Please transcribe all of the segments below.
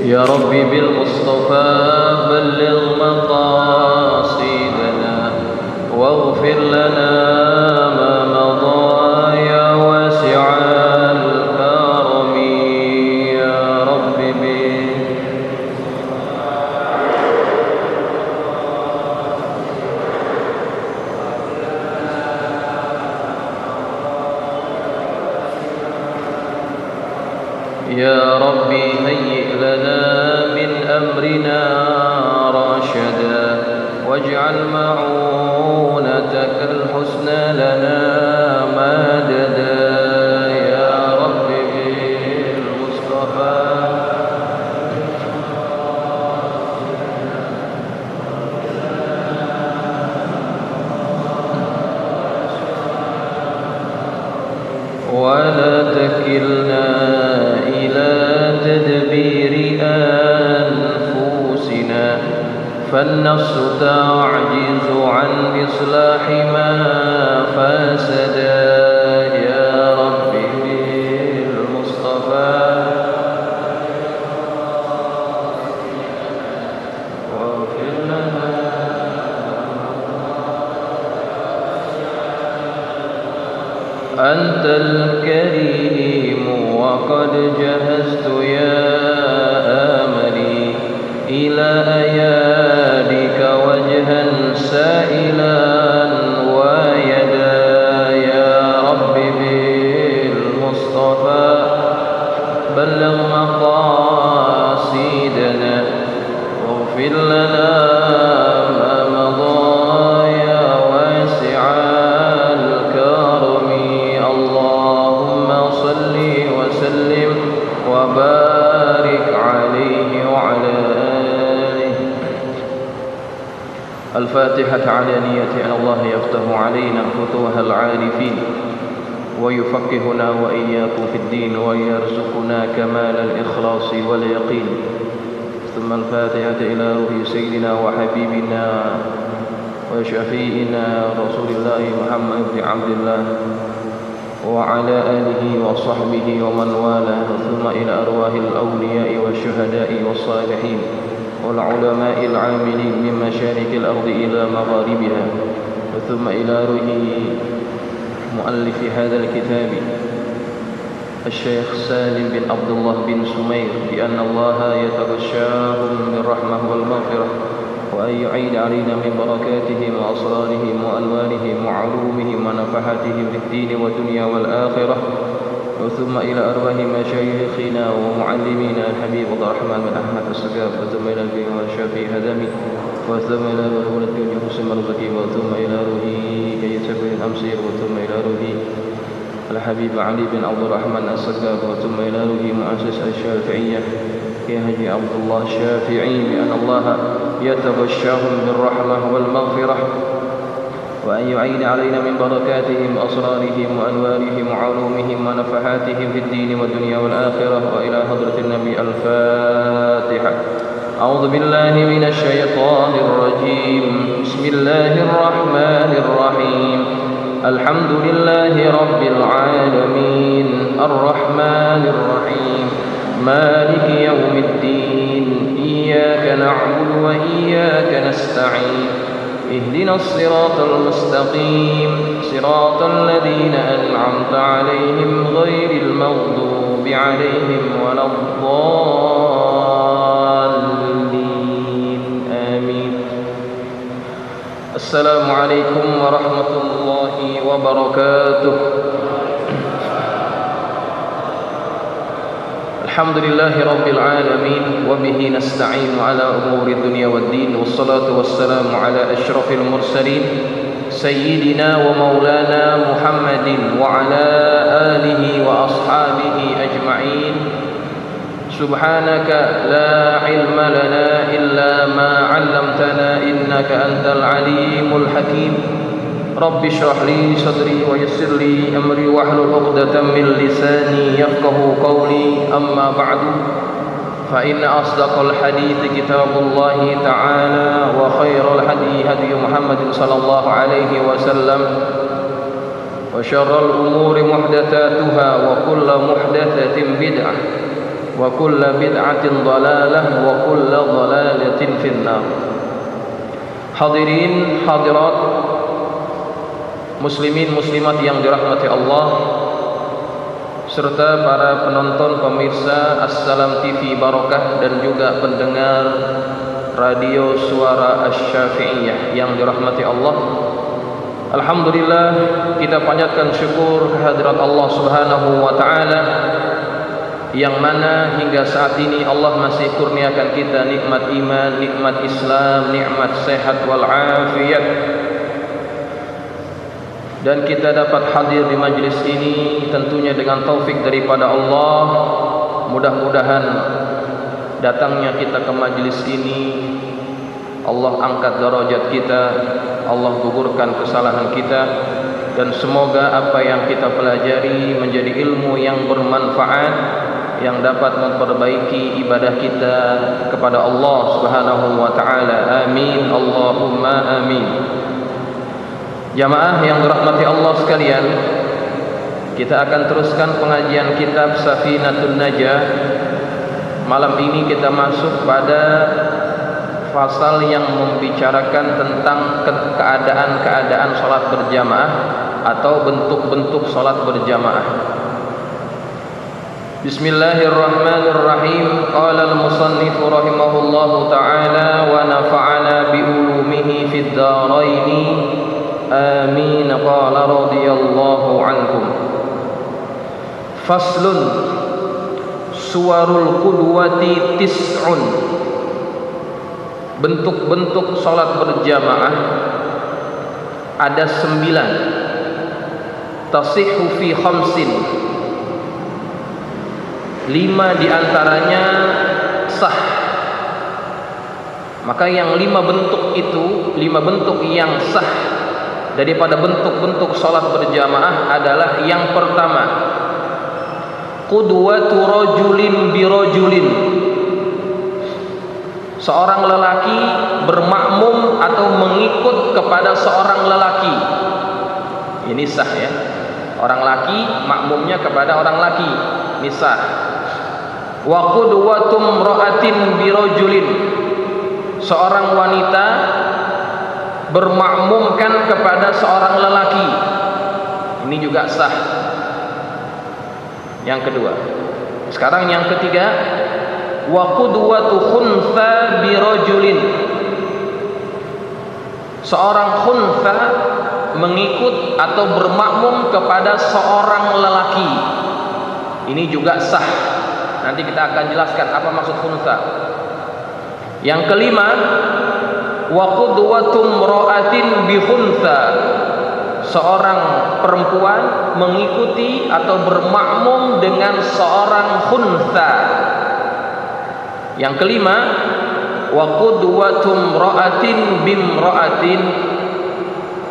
يا ربي بالمصطفى بلغ مقاصدنا واغفر لنا ما مضى يا واسع الكرم يا رب يا ربي هيئ لنا من أمرنا رشدا واجعل معونتك الحسنى لنا مددا يا رب بالمصطفى ولا تكلنا إلى تدبير أنفسنا فالنفس تعجز عن إصلاح ما فسدا يا رب بالمصطفى واغفر لنا أنت الكريم وقد جهزت يا آملي إلى أيادك وجها سائلا ويدا يا رب بالمصطفى بلغ مقاصدنا واغفر لنا ما مضى يا واسع الكرم اللهم صل وسلم وبارك عليه وعلى آله. الفاتحة على نية أن الله يفتح علينا فتوح العارفين ويفقهنا وإياكم في الدين ويرزقنا كمال الإخلاص واليقين. ثم الفاتحة إلى روح سيدنا وحبيبنا وشفيعنا رسول الله محمد بن عبد الله وعلى آله وصحبه ومن والاه. ثم إلى أرواح الأولياء والشهداء والصالحين والعلماء العاملين من مشارق الأرض إلى مغاربها. ثم إلى روح مؤلف هذا الكتاب الشيخ سالم بن عبد الله بن سمير بأن الله يتغشاهم بالرحمة والمغفرة وأن يعيد علينا من بركاتهم وأسرارهم وأنوارهم وعلومهم ونفحاتهم في الدين والدنيا والآخرة. ثم إلى أرواح مشايخنا ومعلمينا الحبيب عبد الرحمن بن أحمد السقاف وثم إلى البين والشافعي هدمي وثم إلى روح ولد بن حسين البكي وثم إلى روح كيس بن الأمسير وثم إلى روح الحبيب علي بن عبد الرحمن السقاف وثم إلى روح مؤسس الشافعية يا هدي عبد الله الشافعي بأن الله يتغشاهم بالرحمة والمغفرة وأن يعين علينا من بركاتهم أسرارهم وأنوارهم وعلومهم ونفحاتهم في الدين والدنيا والآخرة. وإلى حضرة النبي الفاتحة. أعوذ بالله من الشيطان الرجيم. بسم الله الرحمن الرحيم. الحمد لله رب العالمين الرحمن الرحيم مالك يوم الدين إياك نعبد وإياك نستعين اهدنا الصراط المستقيم صراط الذين أنعمت عليهم غير المغضوب عليهم ولا الضالين آمين. السلام عليكم ورحمة الله وبركاته. الحمد لله رب العالمين وبه نستعين على أمور الدنيا والدين والصلاة والسلام على أشرف المرسلين سيدنا ومولانا محمد وعلى آله وأصحابه أجمعين. سبحانك لا علم لنا إلا ما علمتنا إنك أنت العليم الحكيم. رب اشرح لي صدري ويسر لي أمري واحلل عقدة من لساني يفقه قولي. أما بعد فإن أصدق الحديث كتاب الله تعالى وخير الهدي هدي محمد صلى الله عليه وسلم وشر الأمور محدثاتها وكل محدثة بدعة وكل بدعة ضلالة وكل ضلالة في النار. Hadirin hadirat muslimin muslimat yang dirahmati Allah, serta para penonton pemirsa Assalam TV Barokah dan juga pendengar radio Suara Asy-Syafi'iyah yang dirahmati Allah. Alhamdulillah, kita panjatkan syukur kehadirat Allah Subhanahu wa taala yang mana hingga saat ini Allah masih kurniakan kita nikmat iman, nikmat Islam, nikmat sehat wal afiyat, dan kita dapat hadir di majlis ini tentunya dengan taufik daripada Allah. Mudah-mudahan datangnya kita ke majlis ini Allah angkat derajat kita, Allah gugurkan kesalahan kita, dan semoga apa yang kita pelajari menjadi ilmu yang bermanfaat, yang dapat memperbaiki ibadah kita kepada Allah Subhanahu wa taala. Amin, Allahumma amin. Jamaah yang dirahmati Allah sekalian, kita akan teruskan pengajian kitab Safinatun Najah. Malam ini kita masuk pada fasal yang membicarakan tentang keadaan-keadaan salat berjamaah atau bentuk-bentuk salat berjamaah. Bismillahirrahmanirrahim. Qala al-musannif rahimahullahu ta'ala wa nafa'ana bi ulumihi fid dharain. Amin. Qala radhiyallahu ankum. Faslun. Suwarul qudwati tis'un. Bentuk-bentuk salat berjamaah ada 9. Tasihhu fi khamsin. 5 diantaranya sah. Maka yang 5 bentuk itu, 5 bentuk yang sah daripada bentuk-bentuk salat berjamaah adalah yang pertama, qudwatu rajulin bi rajulin. Seorang lelaki bermakmum atau mengikut kepada seorang lelaki. Ini sah ya. Orang laki makmumnya kepada orang laki. Ini sah. Wa qudwatum ra'atin birajulin. Seorang wanita bermakmumkan kepada seorang lelaki. Ini juga sah. Yang kedua. Sekarang yang ketiga, wa qudwatu khuntha birajulin. Seorang khuntha mengikut atau bermakmum kepada seorang lelaki. Ini juga sah. Nanti kita akan jelaskan apa maksud khuntha. Yang kelima, wa qudwatum ra'atin bi khuntha. Seorang perempuan mengikuti atau bermakmum dengan seorang khuntha. Yang kelima, wa qudwatum ra'atin bimra'atin.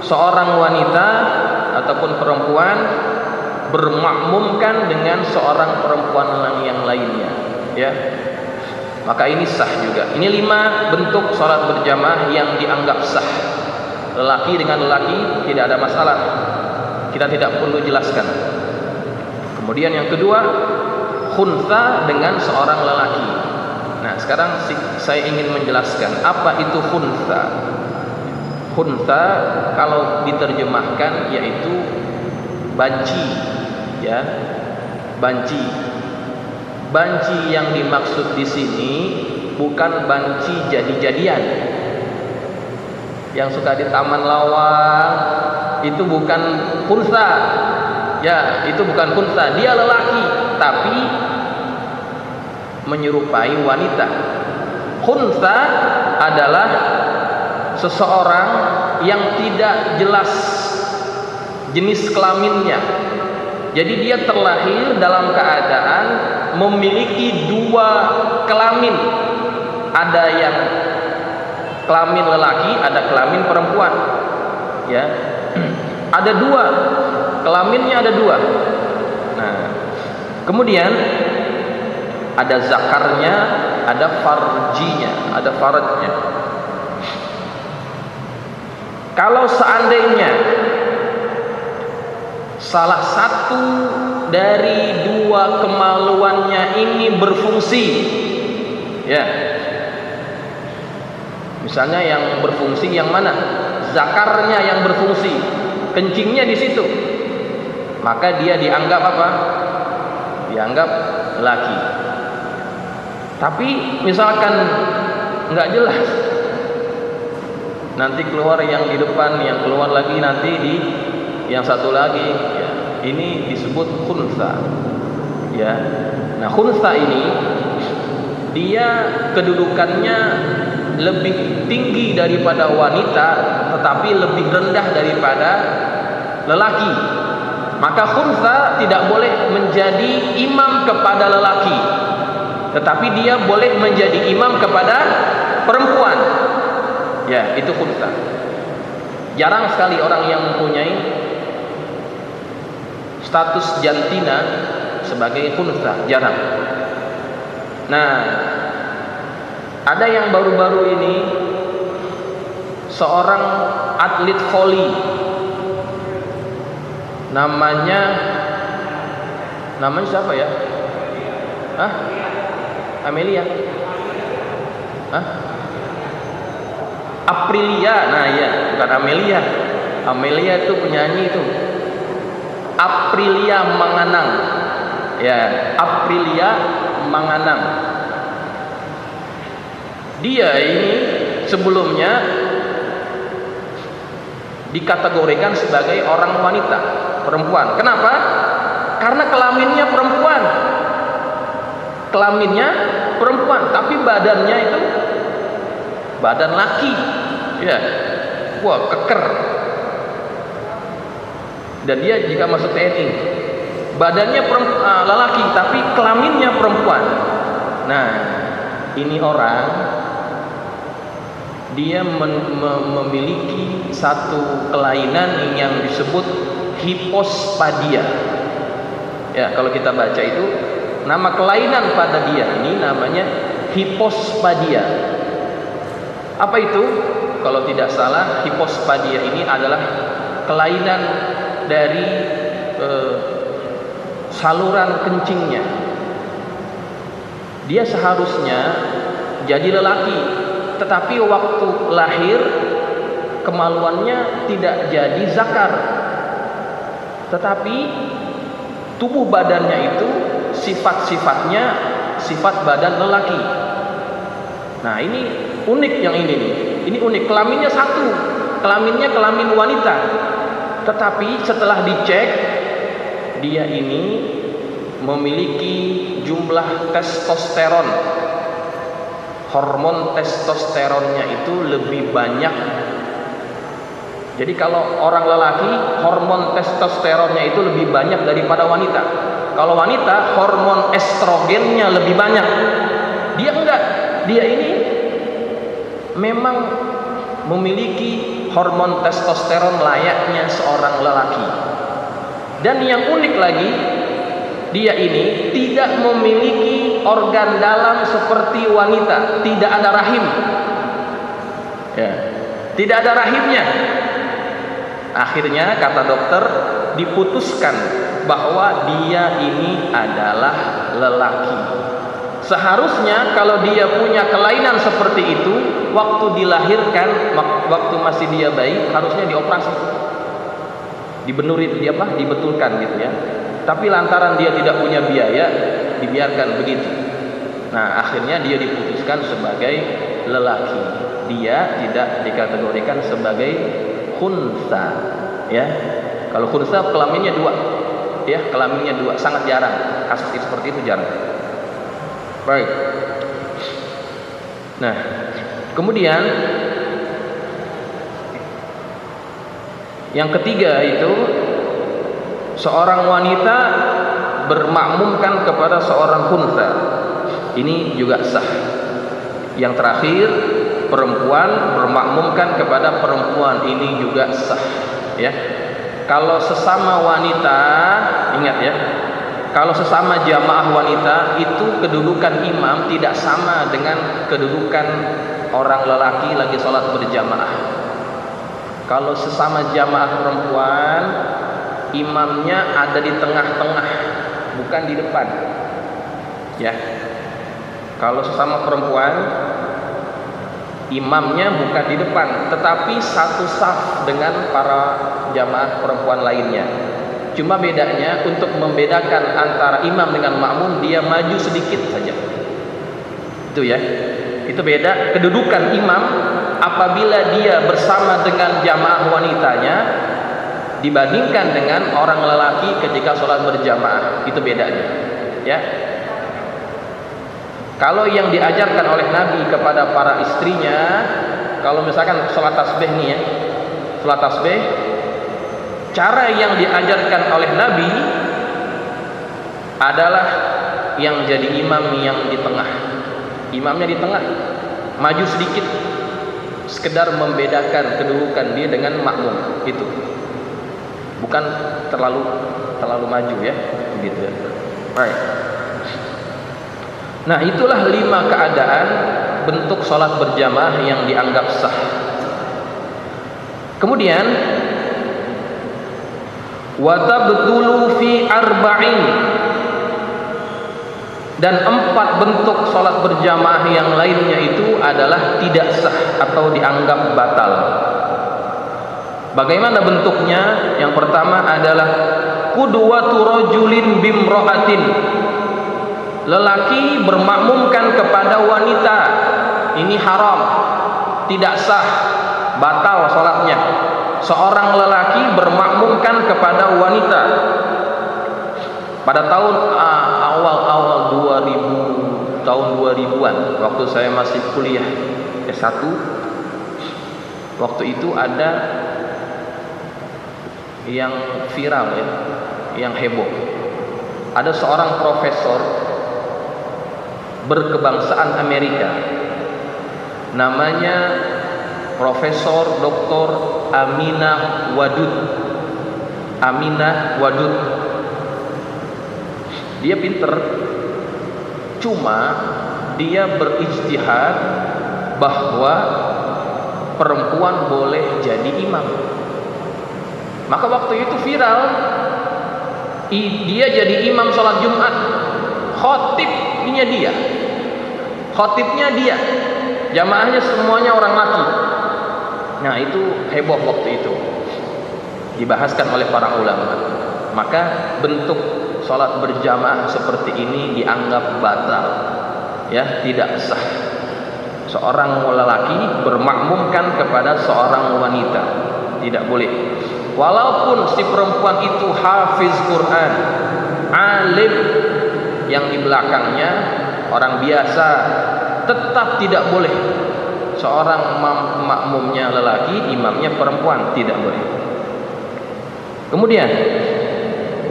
Seorang wanita ataupun perempuan bermakmumkan dengan seorang perempuan yang lainnya, ya. Maka ini sah juga. Ini 5 bentuk salat berjamaah yang dianggap sah. Lelaki dengan lelaki tidak ada masalah. Kita tidak perlu jelaskan. Kemudian yang kedua, khuntha dengan seorang lelaki. Nah, sekarang saya ingin menjelaskan apa itu khuntha. Khuntha kalau diterjemahkan yaitu banci. Ya, banci. Banci yang dimaksud di sini bukan banci jadi-jadian. Yang suka di taman lawang itu bukan khuntha. Ya, itu bukan khuntha. Dia lelaki tapi menyerupai wanita. Khuntha adalah seseorang yang tidak jelas jenis kelaminnya. Jadi dia terlahir dalam keadaan memiliki 2 kelamin. Ada yang kelamin lelaki, ada kelamin perempuan. Ya. Ada 2. Kelaminnya ada 2. Nah, kemudian ada zakarnya, ada farjinya, ada faradnya. Kalau seandainya salah satu dari dua kemaluannya ini berfungsi. Ya. Misalnya yang berfungsi yang mana? Zakarnya yang berfungsi, kencingnya di situ. Maka dia dianggap apa? Dianggap laki. Tapi misalkan nggak jelas, nanti keluar yang di depan, yang keluar lagi nanti di yang satu lagi, ya, ini disebut khunsa. Ya, nah khunsa ini dia kedudukannya lebih tinggi daripada wanita, tetapi lebih rendah daripada lelaki. Maka khunsa tidak boleh menjadi imam kepada lelaki, tetapi dia boleh menjadi imam kepada perempuan. Ya, itu khunsa. Jarang sekali orang yang mempunyai status jantina sebagai khunsa, jarang. Nah, ada yang baru-baru ini seorang atlet voli, namanya siapa ya? Amelia. Aprilia. Nah ya, bukan Amelia. Amelia itu penyanyi itu. Aprilia Manganang. Ya, Aprilia Manganang. Dia ini sebelumnya dikategorikan sebagai orang wanita, perempuan. Kenapa? Karena kelaminnya perempuan. Kelaminnya perempuan, tapi badannya itu badan laki. Ya. Wah, keker. Dan dia jika masuk TNI, badannya lelaki tapi kelaminnya perempuan. Nah, ini orang dia memiliki satu kelainan yang disebut hipospadia. Ya, kalau kita baca itu nama kelainan pada dia ini namanya hipospadia. Apa itu? Kalau tidak salah, hipospadia ini adalah kelainan dari saluran kencingnya. Dia seharusnya jadi lelaki, tetapi waktu lahir kemaluannya tidak jadi zakar, tetapi tubuh badannya itu sifat-sifatnya sifat badan lelaki. Nah, ini unik yang ini nih. Ini unik, kelaminnya satu, kelaminnya kelamin wanita, tetapi setelah dicek dia ini memiliki jumlah testosteron. Hormon testosteronnya itu lebih banyak. Jadi kalau orang lelaki hormon testosteronnya itu lebih banyak daripada wanita. Kalau wanita hormon estrogennya lebih banyak. Dia enggak. Dia ini memang memiliki hormon testosteron layaknya seorang lelaki. Dan yang unik lagi, dia ini tidak memiliki organ dalam seperti wanita, tidak ada rahim. Ya, tidak ada rahimnya. Akhirnya kata dokter diputuskan bahwa dia ini adalah lelaki. Seharusnya kalau dia punya kelainan seperti itu, waktu dilahirkan, waktu masih dia bayi, harusnya dioperasi, dibenurin, dibetulkan gitu ya. Tapi lantaran dia tidak punya biaya, dibiarkan begitu. Nah, akhirnya dia diputuskan sebagai lelaki. Dia tidak dikategorikan sebagai khunsa, ya. Kalau khunsa kelaminnya dua, ya, kelaminnya dua, sangat jarang. Kasus seperti itu jarang. Baik. Nah, kemudian yang ketiga itu seorang wanita bermakmumkan kepada seorang khunsa. Ini juga sah. Yang terakhir, perempuan bermakmumkan kepada perempuan, ini juga sah, ya. Kalau sesama wanita, ingat ya, kalau sesama jamaah wanita itu kedudukan imam tidak sama dengan kedudukan orang lelaki lagi sholat berjamaah. Kalau sesama jamaah perempuan, imamnya ada di tengah-tengah. bukan di depan. Ya. Kalau sesama perempuan, imamnya bukan di depan, tetapi satu saf dengan para jamaah perempuan lainnya. Cuma bedanya untuk membedakan antara imam dengan makmum, dia maju sedikit saja. Itu ya. Itu beda kedudukan imam apabila dia bersama dengan jamaah wanitanya dibandingkan dengan orang lelaki ketika sholat berjamaah. Itu bedanya. Ya. Kalau yang diajarkan oleh Nabi kepada para istrinya, kalau misalkan sholat tasbih nih ya, sholat tasbih, cara yang diajarkan oleh Nabi adalah yang jadi imam yang di tengah. Imamnya di tengah, maju sedikit, sekedar membedakan kedudukan dia dengan makmum, itu. Bukan terlalu maju ya, gitu ya. Baik. Nah, itulah 5 keadaan bentuk sholat berjamaah yang dianggap sah. Kemudian wa tabtulu fi arba'in, dan 4 bentuk sholat berjamaah yang lainnya itu adalah tidak sah atau dianggap batal. Bagaimana bentuknya? Yang pertama adalah qudwatu rajulin bimra'atin, lelaki bermakmumkan kepada wanita. Ini haram, tidak sah, batal sholatnya. Seorang lelaki bermakmumkan kepada wanita. Pada tahun awal 2000, tahun 2000-an, waktu saya masih kuliah S1, waktu itu ada yang viral ya, yang heboh. Ada seorang profesor berkebangsaan Amerika, namanya Profesor Dr. Aminah Wadud. Dia pinter, cuma dia berijtihad bahwa perempuan boleh jadi imam. Maka waktu itu viral, dia jadi imam sholat Jumat. Khotibnya dia, jamaahnya semuanya orang laki. Nah, itu heboh waktu itu, dibahaskan oleh para ulama. Maka bentuk sholat berjamaah seperti ini dianggap batal, ya, tidak sah. Seorang lelaki bermakmumkan kepada seorang wanita, tidak boleh. Walaupun si perempuan itu hafiz Quran, alim, yang di belakangnya orang biasa, tetap tidak boleh. Seorang makmumnya lelaki, imamnya perempuan, tidak boleh. Kemudian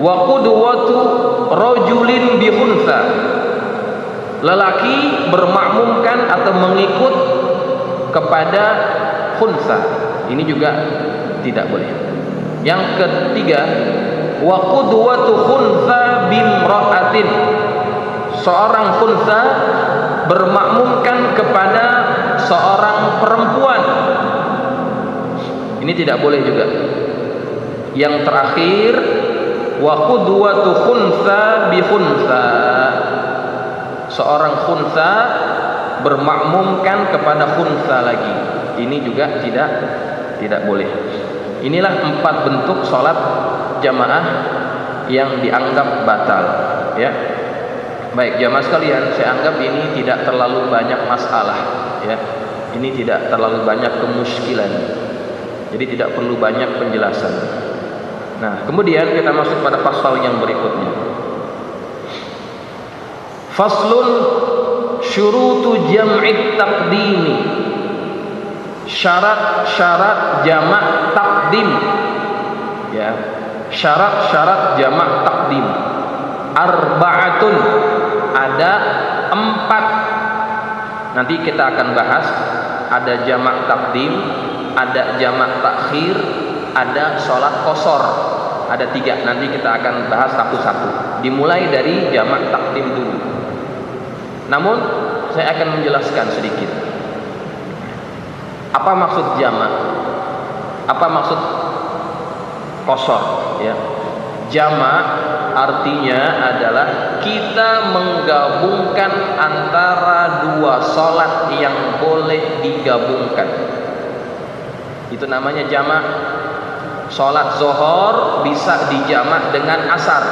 wa qudwatu rajulin bi khuntha, lelaki bermakmumkan atau mengikut kepada khuntha, ini juga tidak boleh. Yang ketiga, wa qudwatu khuntha bimra'atin, seorang khuntha bermakmumkan kepada seorang perempuan, ini tidak boleh juga. Yang terakhir, wa qudwatu khuntha bi khuntha, seorang khuntha bermakmumkan kepada khuntha lagi, ini juga tidak boleh. Inilah 4 bentuk sholat jamaah yang dianggap batal, ya. Baik jamaah sekalian, saya anggap ini tidak terlalu banyak masalah, ya. Ini tidak terlalu banyak kemuskilan, jadi tidak perlu banyak penjelasan. Nah, kemudian kita masuk pada pasal yang berikutnya. Faslun syurutu jam'it taqdimi, syarat-syarat jamak takdim, ya, syarat-syarat jamak takdim. Arba'atun, ada 4. Nanti kita akan bahas, ada jamak takdim, ada jamak takhir, ada sholat qasar, ada 3. Nanti kita akan bahas satu-satu. Dimulai dari jamak takdim dulu. Namun saya akan menjelaskan sedikit. Apa maksud jamak? Apa maksud qasar? Ya. Jamak artinya adalah kita menggabungkan antara dua sholat yang boleh digabungkan. Itu namanya jamak. Sholat zuhur bisa dijamak dengan asar,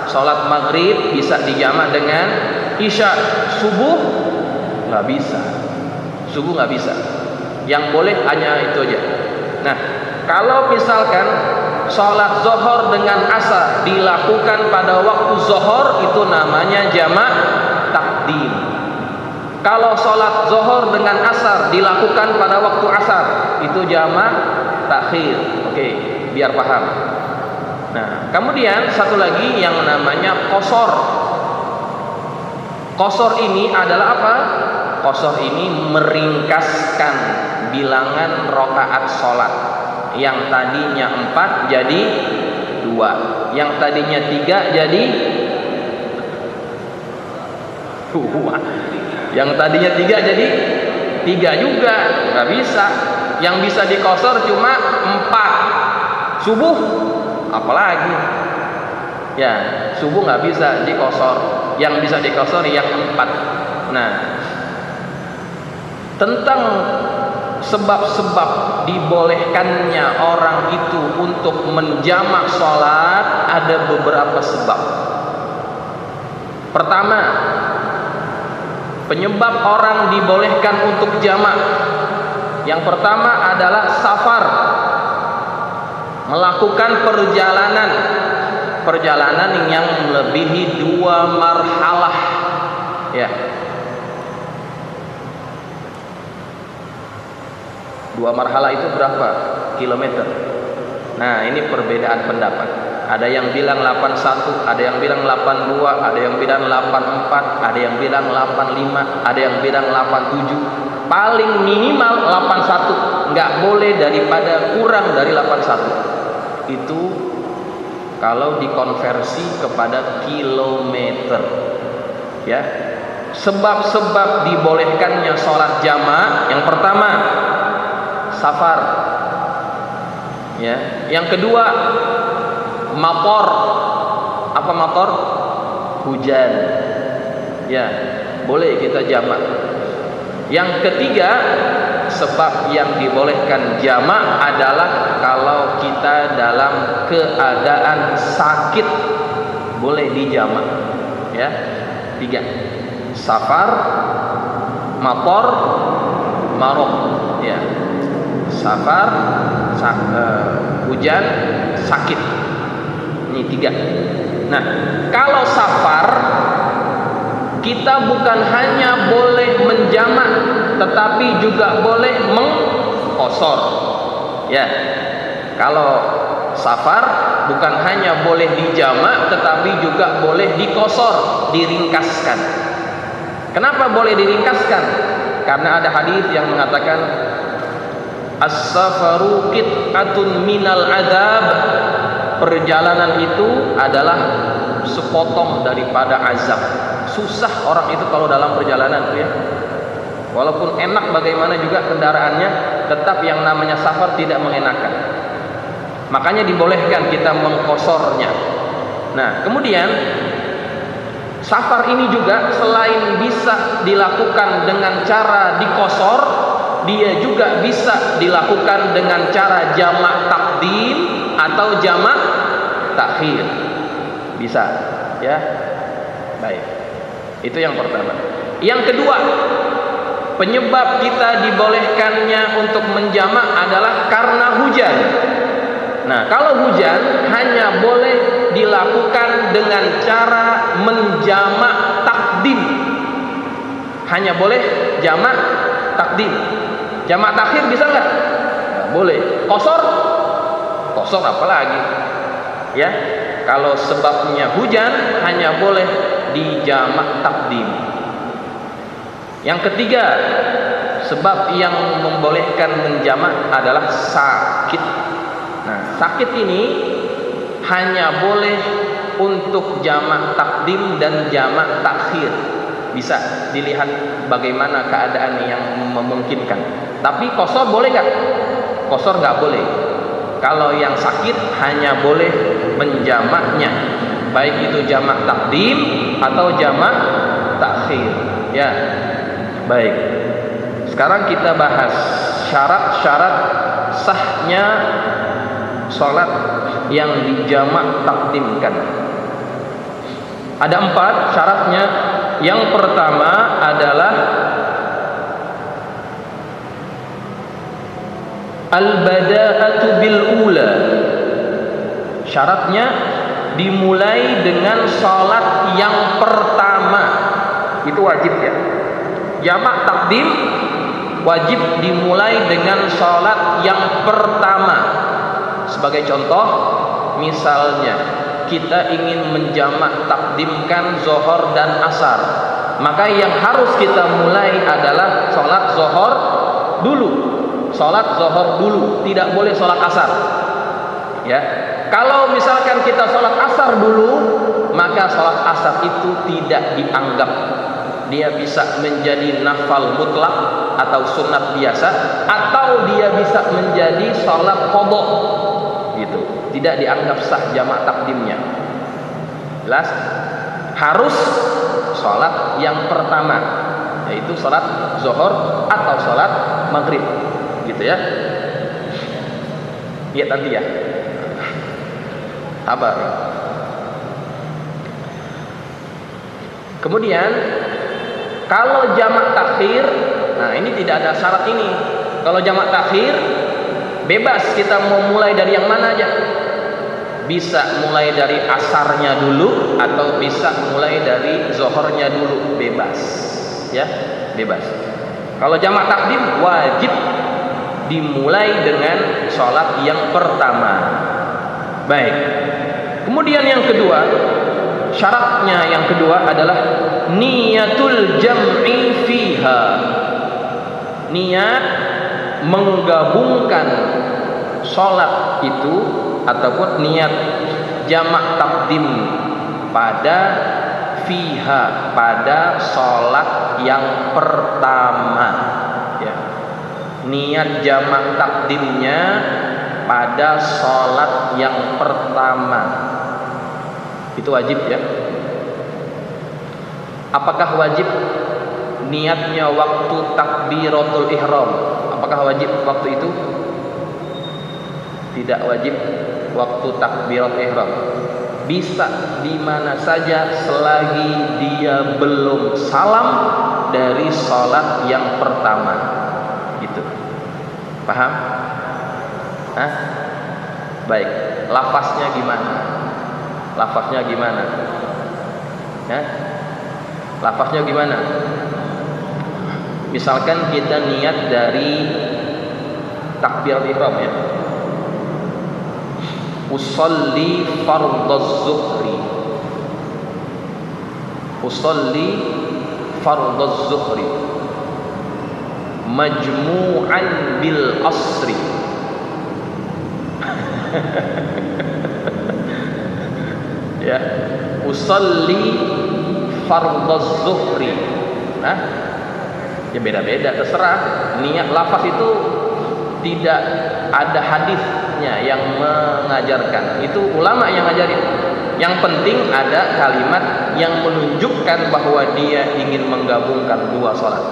sholat maghrib bisa dijamak dengan isya, subuh nggak bisa. Subuh nggak bisa. Yang boleh hanya itu aja. Nah, kalau misalkan sholat zuhur dengan asar dilakukan pada waktu zuhur, itu namanya jamak takdim. Kalau sholat zuhur dengan asar dilakukan pada waktu asar, itu jamak takhir. Oke, biar paham. Nah, kemudian satu lagi yang namanya qashar. Qashar ini adalah apa? Qashar ini meringkaskan bilangan rakaat sholat. Yang tadinya 4 jadi 2, yang tadinya 3 jadi 2, yang tadinya 3 jadi 3 juga, nggak bisa. Yang bisa diqashar cuma 4. Subuh apalagi ya, subuh nggak bisa diqashar, yang bisa diqashar yang 4. Nah, tentang sebab-sebab dibolehkannya orang itu untuk menjamak sholat, ada beberapa sebab. Pertama, penyebab orang dibolehkan untuk jamak, yang pertama adalah safar, melakukan perjalanan yang melebihi 2 marhalah, ya. 2 marhalah itu berapa kilometer? Nah, ini perbedaan pendapat. Ada yang bilang 81, ada yang bilang 82, ada yang bilang 84, ada yang bilang 85, ada yang bilang 87. Paling minimal 81, nggak boleh daripada kurang dari 81. Itu kalau dikonversi kepada kilometer, ya. Sebab-sebab dibolehkannya sholat jamaah, yang pertama safar, ya. Yang kedua mator. Apa mator? Hujan, ya, boleh kita jamak. Yang ketiga, sebab yang dibolehkan jamak adalah kalau kita dalam keadaan sakit, boleh dijamak, ya. 3, safar, mator, marok, ya. Safar, hujan, sakit. Ini 3. Nah, kalau safar, kita bukan hanya boleh menjamak, tetapi juga boleh mengqashar, ya. Kalau safar bukan hanya boleh dijamak, tetapi juga boleh diqashar, diringkaskan. Kenapa boleh diringkaskan? Karena ada hadis yang mengatakan as-safaru qit'atun minal azab. Perjalanan itu adalah sepotong daripada azab. Susah orang itu kalau dalam perjalanan itu, ya. Walaupun enak bagaimana juga kendaraannya, tetap yang namanya safar tidak mengenakan. Makanya dibolehkan kita mengqasharnya. Nah, kemudian safar ini juga selain bisa dilakukan dengan cara diqashar, dia juga bisa dilakukan dengan cara jamak takdim atau jamak takhir. Bisa, ya. Baik. Itu yang pertama. Yang kedua, penyebab kita dibolehkannya untuk menjamak adalah karena hujan. Nah, kalau hujan hanya boleh dilakukan dengan cara menjamak takdim. Hanya boleh jamak takdim. Jamak takhir bisa nggak? Nggak boleh. Qashar apa lagi? Ya, kalau sebabnya hujan hanya boleh dijamak takdim. Yang ketiga, sebab yang membolehkan menjamak adalah sakit. Nah, sakit ini hanya boleh untuk jamak takdim dan jamak takhir. Bisa dilihat bagaimana keadaan yang memungkinkan. Tapi qashar boleh nggak? Qashar nggak boleh. Kalau yang sakit hanya boleh menjamaknya. baik itu jamak takdim atau jamak takhir. Ya, baik. Sekarang kita bahas syarat-syarat sahnya sholat yang dijamak takdimkan. Ada 4 syaratnya. Yang pertama adalah al-bada'atu bil ula. Syaratnya dimulai dengan sholat yang pertama. Itu wajib ya. Jamak takdim wajib dimulai dengan sholat yang pertama. Sebagai contoh, misalnya kita ingin menjamak takdimkan zuhur dan asar, maka yang harus kita mulai adalah sholat zuhur dulu. Sholat zuhur dulu, tidak boleh sholat asar. Ya, kalau misalkan kita sholat asar dulu, maka sholat asar itu tidak dianggap. Dia bisa menjadi nafal mutlak atau sunat biasa, atau dia bisa menjadi sholat qadha. Gitu. Tidak dianggap sah jamak takdimnya. Jelas? Harus sholat yang pertama, yaitu sholat zuhur atau sholat maghrib. Gitu ya. Lihat nanti ya. Sabar. Kemudian kalau jamak takhir, nah ini tidak ada syarat ini. Kalau jamak takhir bebas, kita mau mulai dari yang mana aja. Bisa mulai dari asarnya dulu atau bisa mulai dari zuhurnya dulu, bebas. Ya, bebas. Kalau jamak takdim wajib dimulai dengan sholat yang pertama. Baik. Kemudian yang kedua, syaratnya yang kedua adalah niyatul jam'i fiha. Niat menggabungkan sholat itu ataupun niat jamak takdim pada fiha, pada sholat yang pertama. Ya. Niat jamak takdimnya pada sholat yang pertama itu wajib ya. Apakah wajib niatnya waktu takbiratul ihram? Apakah wajib waktu itu? Tidak wajib waktu takbiratul ihram. Bisa di mana saja selagi dia belum salam dari sholat yang pertama. Gitu. Paham? Hah? Baik. Lafaznya gimana? Lafaznya gimana? Ya? Lafaznya gimana? Misalkan kita niat dari takbiratul ihram ya. Usolli fardhaz zuhri. Usolli fardhaz zuhri majmu'an bil asri. Ya, usolli fardhaz zuhri. Nah, ya beda-beda, terserah. Niat lafaz itu tidak ada hadisnya yang mengajarkan. Itu ulama yang ngajarin. Yang penting ada kalimat yang menunjukkan bahwa dia ingin menggabungkan dua sholat.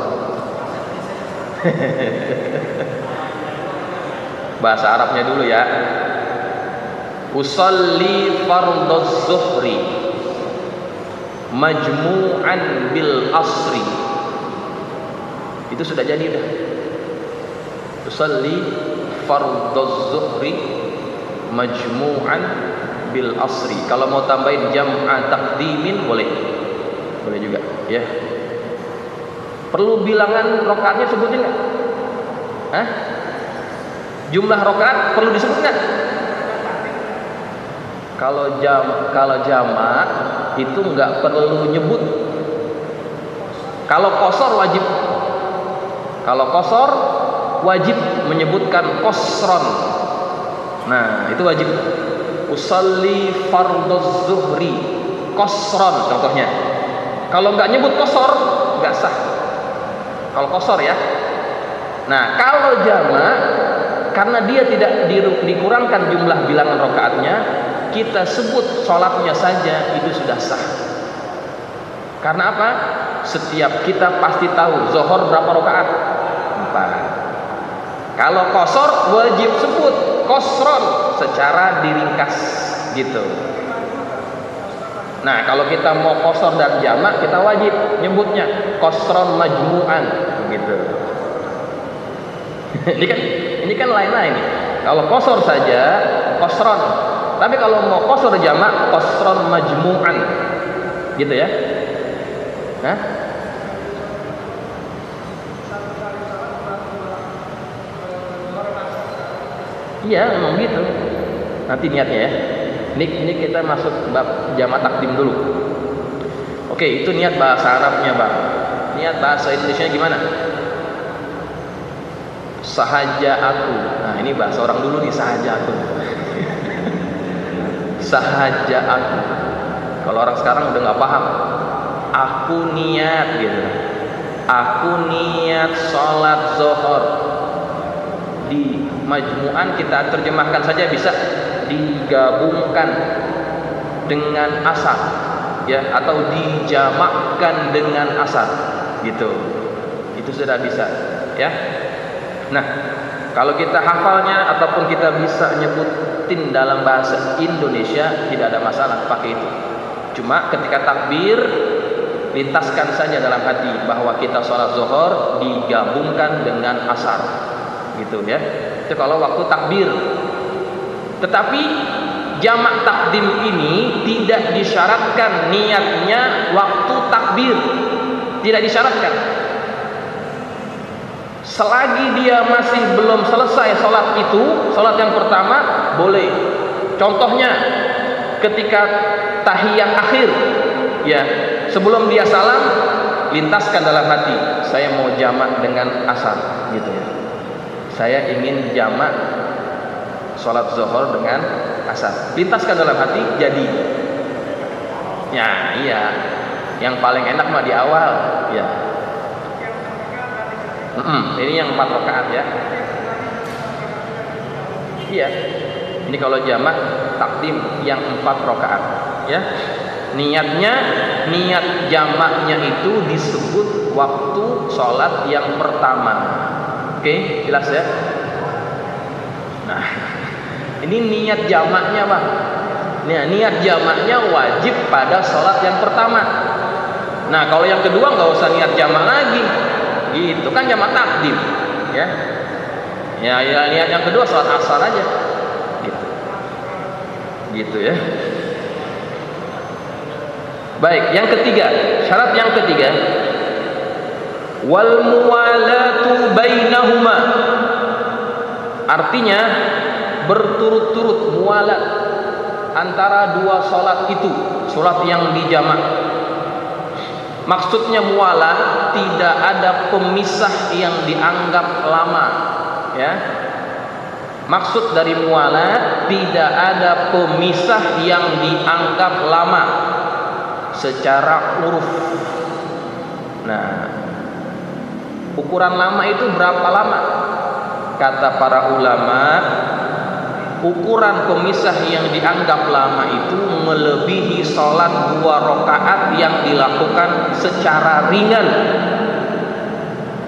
Bahasa Arabnya dulu ya. Usolli fardhaz zuhri majmu'an bil asri. Itu sudah jadi dah. Usolli fardhaz zuhri majmu'an bil asri. Kalau mau tambahin jam'a taqdimin boleh. Boleh juga, ya. Perlu bilangan rakaatnya sebutin enggak? Hah? Jumlah rakaat perlu disebut enggak? Kalau jamak itu enggak perlu nyebut. Kalau qasar wajib. Kalau qasar wajib menyebutkan qasran. Nah, itu wajib. Usolli fardhaz zuhri qasran contohnya. Kalau enggak nyebut qasar enggak sah. Kalau qasar ya. Nah, kalau jamak karena dia tidak dikurangkan jumlah bilangan rakaatnya, kita sebut sholatnya saja itu sudah sah. Karena apa? Setiap kita pasti tahu zuhur berapa rakaat? 4. Kalau qashar wajib sebut qashron secara diringkas gitu. Nah, kalau kita mau qashar dan jamak, kita wajib nyebutnya qashron majmu'an gitu. Ini kan lain-lain. Kalau qashar saja qashron. Tapi kalau mau qashar jamak qashron majmu'an. Gitu ya. Hah? Iya, memang gitu. Nanti niatnya ya. Ini kita masuk bab jamak takdim dulu. Oke, itu niat bahasa Arabnya, Bang. Niat bahasa Indonesia gimana? Sahaja aku. Nah, ini bahasa orang dulu nih, sahaja aku. Sahaja aku. Kalau orang sekarang udah nggak paham. Aku niat gitu. Aku niat sholat zuhur. Di majmu'an kita terjemahkan saja bisa digabungkan dengan asar ya, atau dijamakkan dengan asar gitu. Itu sudah bisa ya. Nah, kalau kita hafalnya ataupun kita bisa nyebutin dalam bahasa Indonesia tidak ada masalah pakai itu. Cuma ketika takbir lintaskan saja dalam hati bahwa kita sholat zuhur digabungkan dengan asar gitu ya. Itu kalau waktu takbir. Tetapi jamak takdim ini tidak disyaratkan niatnya waktu takbir. Tidak disyaratkan. Selagi dia masih belum selesai sholat itu, sholat yang pertama boleh. Contohnya ketika tahiyat akhir ya, sebelum dia salam lintaskan dalam hati, saya mau jamak dengan asar gitu ya. Saya ingin jamak sholat zuhur dengan asar. Lintaskan dalam hati jadi. Ya iya. Yang paling enak mah di awal ya. Ini yang 4 rakaat ya. Iya. Ini kalau jamak takdim yang 4 rakaat ya. Niatnya, niat jamaknya itu disebut waktu sholat yang pertama. Oke, jelas ya. Nah, ini niat jamaknya, Bang. Nah, niat jamaknya wajib pada sholat yang pertama. Nah, kalau yang kedua nggak usah niat jamak lagi. Gitu kan jamak takdim, ya. Ya, niat yang kedua sholat asar aja. Gitu. Gitu ya. Baik, yang ketiga, syarat yang ketiga, wal muwalatu bainahuma. Artinya berturut-turut mualat antara dua sholat itu, sholat yang dijamak. Maksudnya mualat tidak ada pemisah yang dianggap lama, ya. Maksud dari mualat tidak ada pemisah yang dianggap lama secara uruf. Nah, ukuran lama itu berapa lama? Kata para ulama, ukuran pemisah yang dianggap lama itu melebihi sholat 2 rakaat yang dilakukan secara ringan.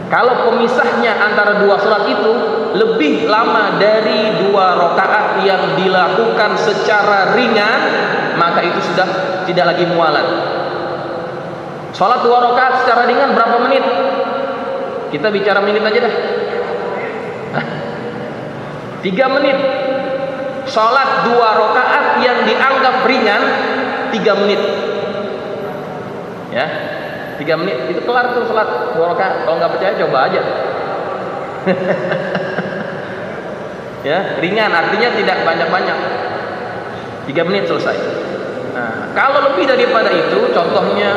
Kalau pemisahnya antara 2 sholat itu lebih lama dari 2 rakaat yang dilakukan secara ringan, maka itu sudah tidak lagi mualat. Sholat 2 rakaat secara ringan berapa menit? Kita bicara menit aja dah. 3 menit. Sholat 2 rakaat yang dianggap ringan 3 menit. Ya, 3 menit itu kelar tuh sholat 2 rakaat. Kalau nggak percaya coba aja. Ya, ringan artinya tidak banyak-banyak. 3 menit selesai. Nah, kalau lebih daripada itu, contohnya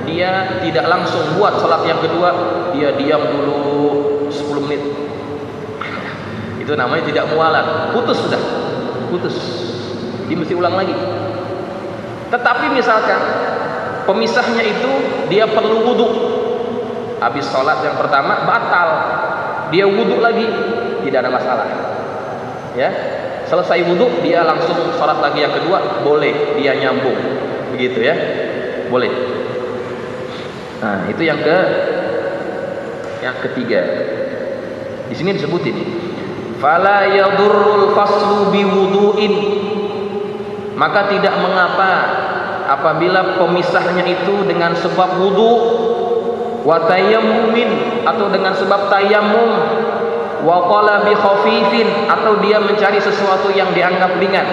dia tidak langsung buat sholat yang kedua, dia diam dulu 10 menit. Itu namanya tidak mualat, putus sudah, putus. Dia mesti ulang lagi. Tetapi misalkan pemisahnya itu dia perlu wudhu, habis sholat yang pertama batal, dia wudhu lagi, tidak ada masalah. Ya, Selesai wudhu dia langsung sholat lagi yang kedua, boleh dia nyambung, begitu ya, boleh. Nah itu yang ketiga. Di sini disebutin, fala yadurrul faslu biwudu'in, maka tidak mengapa apabila pemisahnya itu dengan sebab wudu, wa tayammumin, atau dengan sebab tayammum, wa qala bi khafifin, atau dia mencari sesuatu yang dianggap ringan,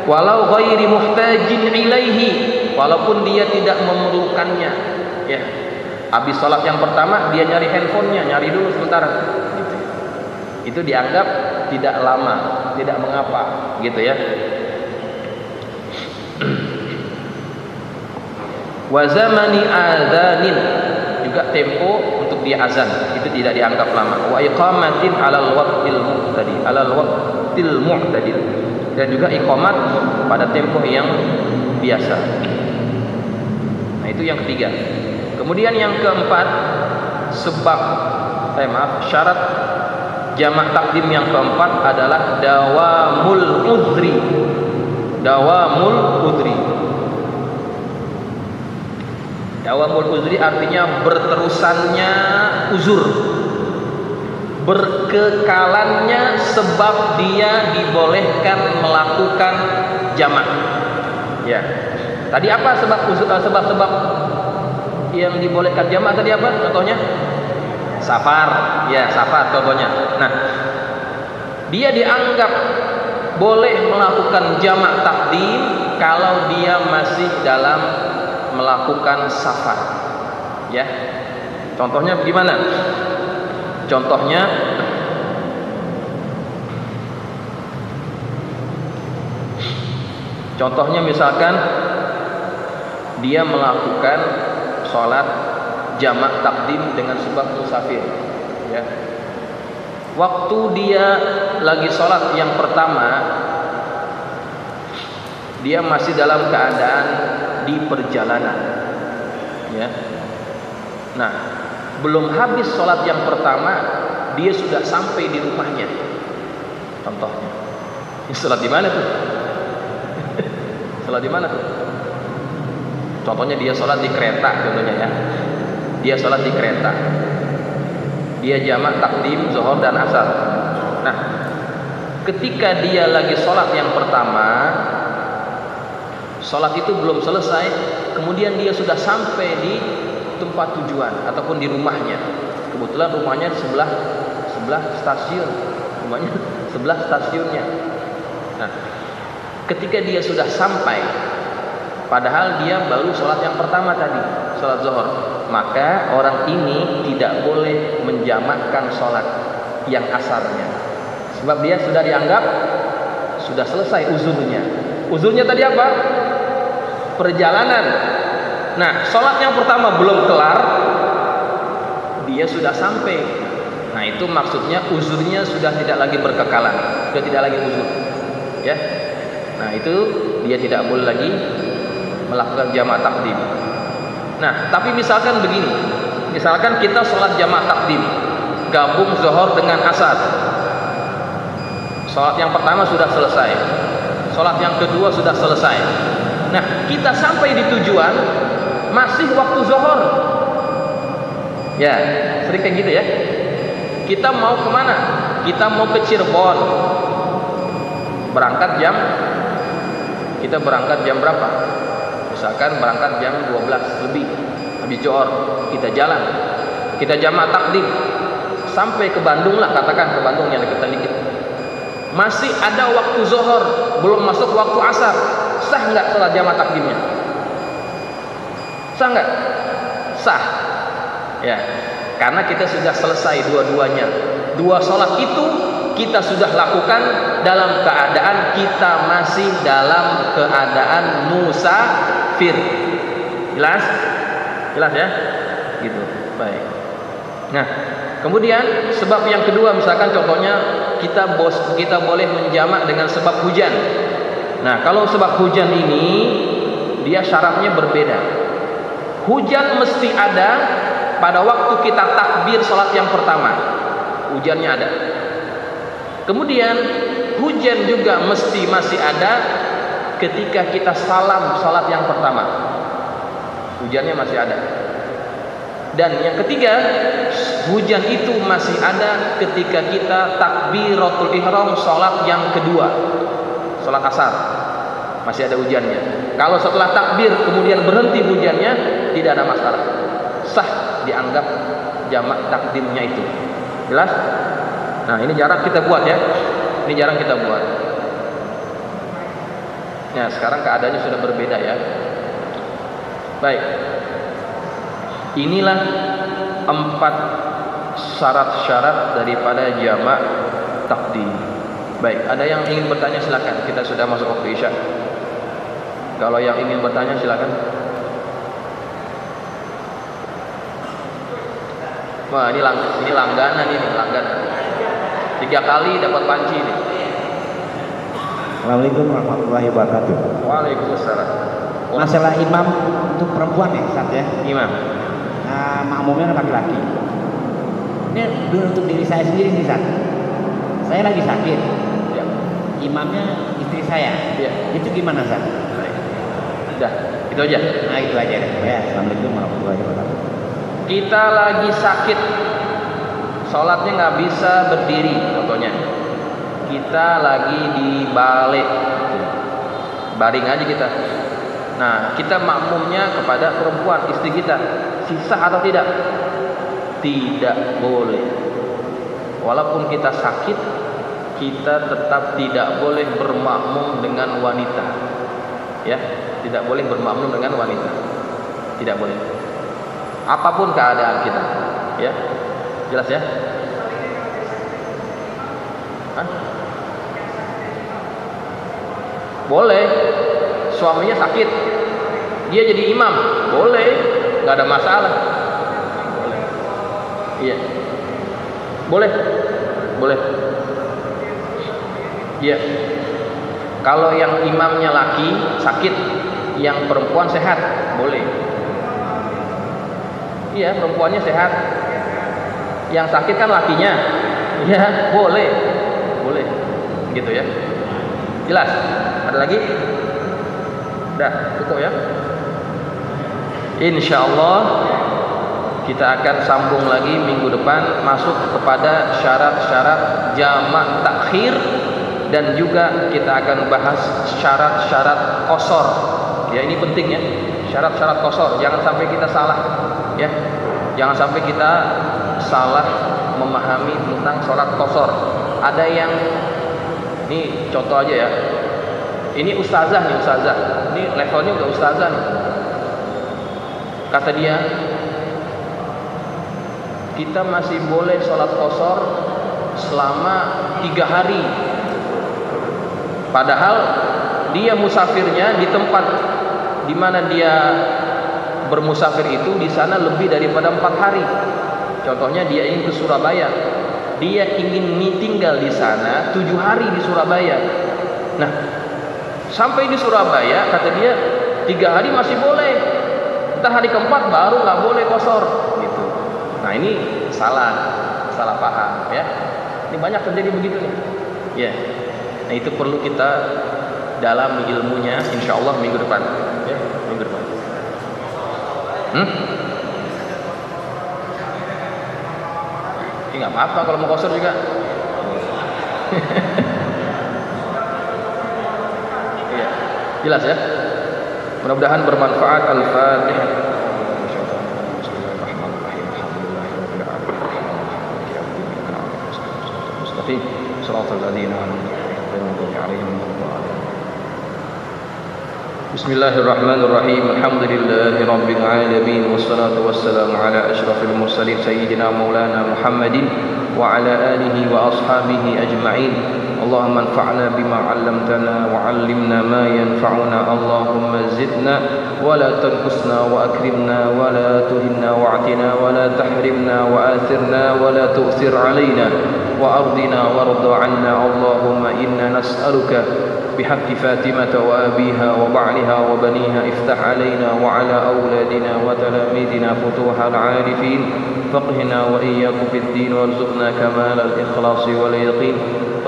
walau ghairi muhtajin ilaihi, walaupun dia tidak memerlukannya. Ya, habis sholat yang pertama dia nyari handphonenya, nyari dulu sebentar gitu. Itu dianggap tidak lama, tidak mengapa gitu ya. Wa zamani adzanin, juga tempo untuk dia azan itu tidak dianggap lama. Wa iqamatin alal waqtil mu'tadil, dan juga iqamat pada tempo yang biasa. Nah itu yang ketiga. Kemudian yang keempat, syarat jamak takdim yang keempat adalah dawamul udhri. Dawamul udhri artinya berterusannya uzur, berkekalannya sebab dia dibolehkan melakukan jamak. Ya. Tadi apa sebab yang dibolehkan jamak tadi apa? Contohnya safar. Ya, safar contohnya. Nah, dia dianggap boleh melakukan jamak takdim kalau dia masih dalam melakukan safar. Ya. Contohnya bagaimana? Contohnya misalkan dia melakukan sholat jamak takdim dengan sebab musafir. Ya. Waktu dia lagi sholat yang pertama, dia masih dalam keadaan di perjalanan. Ya. Nah, belum habis sholat yang pertama, dia sudah sampai di rumahnya. Contohnya, sholat di mana tuh? Sholat di mana tuh? Contohnya dia sholat di kereta, contohnya ya. Dia sholat di kereta. Dia jamak takdim zuhur dan asar. Nah, ketika dia lagi sholat yang pertama, sholat itu belum selesai, kemudian dia sudah sampai di tempat tujuan ataupun di rumahnya. Kebetulan rumahnya sebelah stasiun. Rumahnya sebelah stasiunnya. Nah, ketika dia sudah sampai, padahal dia baru sholat yang pertama tadi, sholat zuhur, maka orang ini tidak boleh menjamakkan sholat yang asarnya, sebab dia sudah dianggap sudah selesai uzurnya. Uzurnya tadi apa? Perjalanan. Nah, sholat yang pertama belum kelar, dia sudah sampai. Nah, itu maksudnya uzurnya sudah tidak lagi berkekalan, sudah tidak lagi uzur. Ya, nah itu dia tidak boleh lagi melakukan jamak takdim. Nah, tapi misalkan begini, misalkan kita sholat jamak takdim, gabung zuhur dengan asar. Sholat yang pertama sudah selesai, sholat yang kedua sudah selesai. Nah, kita sampai di tujuan masih waktu zuhur. Ya, sering kayak gitu ya. Kita mau kemana? Kita mau ke Cirebon. Kita berangkat jam berapa? Misalkan berangkat jam 12 lebih, habis zuhur kita jalan, kita jamak takdim sampai ke Bandung lah, katakan ke Bandung yang dekat dikit. Masih ada waktu zuhur, belum masuk waktu asar. Sah nggak sholat jamak takdimnya? Sah nggak? Sah. Ya, karena kita sudah selesai dua-duanya. Dua sholat itu kita sudah lakukan dalam keadaan kita masih dalam keadaan musafir. Jelas? Jelas ya? Gitu. Baik. Nah, kemudian sebab yang kedua, misalkan contohnya kita boleh menjamak dengan sebab hujan. Nah, kalau sebab hujan ini dia syaratnya berbeda. Hujan mesti ada pada waktu kita takbir sholat yang pertama. Hujannya ada. Kemudian hujan juga mesti masih ada ketika kita salam salat yang pertama. Hujannya masih ada. Dan yang ketiga, hujan itu masih ada ketika kita takbiratul ihram salat yang kedua, salat asar. Masih ada hujannya. Kalau setelah takbir kemudian berhenti hujannya, tidak ada masalah. Sah dianggap jamak takdimnya itu. Jelas? Nah, ini jarang kita buat ya. Ini jarang kita buat. Nah, sekarang keadaannya sudah berbeda ya. Baik. Inilah 4 syarat-syarat daripada jamak takdim. Baik, ada yang ingin bertanya silakan. Kita sudah masuk waktu Isya. Kalau yang ingin bertanya silakan. Wah, ini langganan ini, langganan. 3 kali dapat panci ini. Assalamualaikum warahmatullahi wabarakatuh. Waalaikumsalam. Masalah imam untuk perempuan ya, Ustaz ya. Imam. Nah, makmumnya laki-laki. Ini dulu untuk diri saya sendiri nih, Ustaz. Saya lagi sakit. Ya. Imamnya istri saya. Ya. Itu gimana, Ustaz? Baik. Sudah, itu aja. Nah, itu aja. Ya, assalamualaikum warahmatullahi wabarakatuh. Kita lagi sakit, sholatnya nggak bisa berdiri, contohnya. Kita lagi di balik, baring aja kita. Nah, kita makmumnya kepada perempuan, istri kita. Sah atau tidak? Tidak boleh. Walaupun kita sakit, kita tetap tidak boleh bermakmum dengan wanita. Ya, tidak boleh bermakmum dengan wanita. Tidak boleh. Apapun keadaan kita, ya, jelas ya. Hah? Boleh. Suaminya sakit, dia jadi imam, boleh, nggak ada masalah. Boleh. Iya. Boleh. Boleh. Iya. Kalau yang imamnya laki sakit, yang perempuan sehat, boleh. Iya, perempuannya sehat. Yang sakit kan lakinya. Ya, boleh. Boleh. Gitu ya. Jelas? Ada lagi? Udah, cukup ya. Insyaallah kita akan sambung lagi minggu depan masuk kepada syarat-syarat jamak takhir, dan juga kita akan bahas syarat-syarat qasar. Ya, ini penting ya. Syarat-syarat qasar, jangan sampai kita salah ya. Jangan sampai kita salah memahami tentang sholat qasar. Ada yang ini contoh aja ya. Ini ustazah nih, ustazah. Ini levelnya udah ustazah nih. Kata dia, kita masih boleh sholat qasar selama 3 hari. Padahal dia musafirnya di tempat di mana dia bermusafir itu di sana lebih daripada 4 hari. Contohnya dia ingin ke Surabaya. Dia ingin tinggal di sana 7 hari di Surabaya. Nah, sampai di Surabaya kata dia 3 hari masih boleh. Entah hari keempat baru nggak boleh qasar gitu. Nah, ini salah paham ya. Ini banyak terjadi begitu nih. Ya. Nah, itu perlu kita dalami ilmunya insyaallah minggu depan ya, minggu depan. Nggak apa-apa kalau mau qasar juga. Iya, jelas ya. Mudah-mudahan bermanfaat. Al-Fatihah. Bismillahirrahmanirrahim. Alhamdulillahi rabbil alamin, wassalatu wassalamu ala asyrafil mursalin sayyidina maulana Muhammadin wa ala alihi wa ashabihi ajma'in. Allahumma anfa'na bima 'allamtana wa 'allimna ma yanfa'una. Allahumma zidna wa la tanqusna wa akrimna wa la tuhinna wa'tina wa la tahrimna wa athirna wa la tu'thir 'alaina wa ardina warda 'anna. Allahumma inna nas'aluka وبحق فاطمة وأبيها وبعلها وبنيها افتح علينا وعلى أولادنا وتلاميذنا فتوح العارفين فقهنا وإياكم في الدين وارزقنا كمال الإخلاص واليقين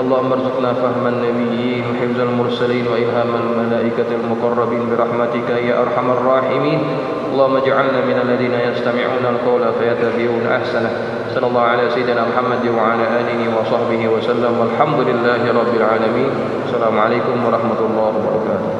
اللهم ارزقنا فهم النبيين وحفظ المرسلين وإلهام الملائكة المقربين برحمتك يا أرحم الراحمين اللهم اجعلنا من الذين يستمعون القول فيتبعون أحسنه صلى الله على سيدنا محمد وعلى آله وصحبه وسلم والحمد لله رب العالمين السلام عليكم ورحمة الله وبركاته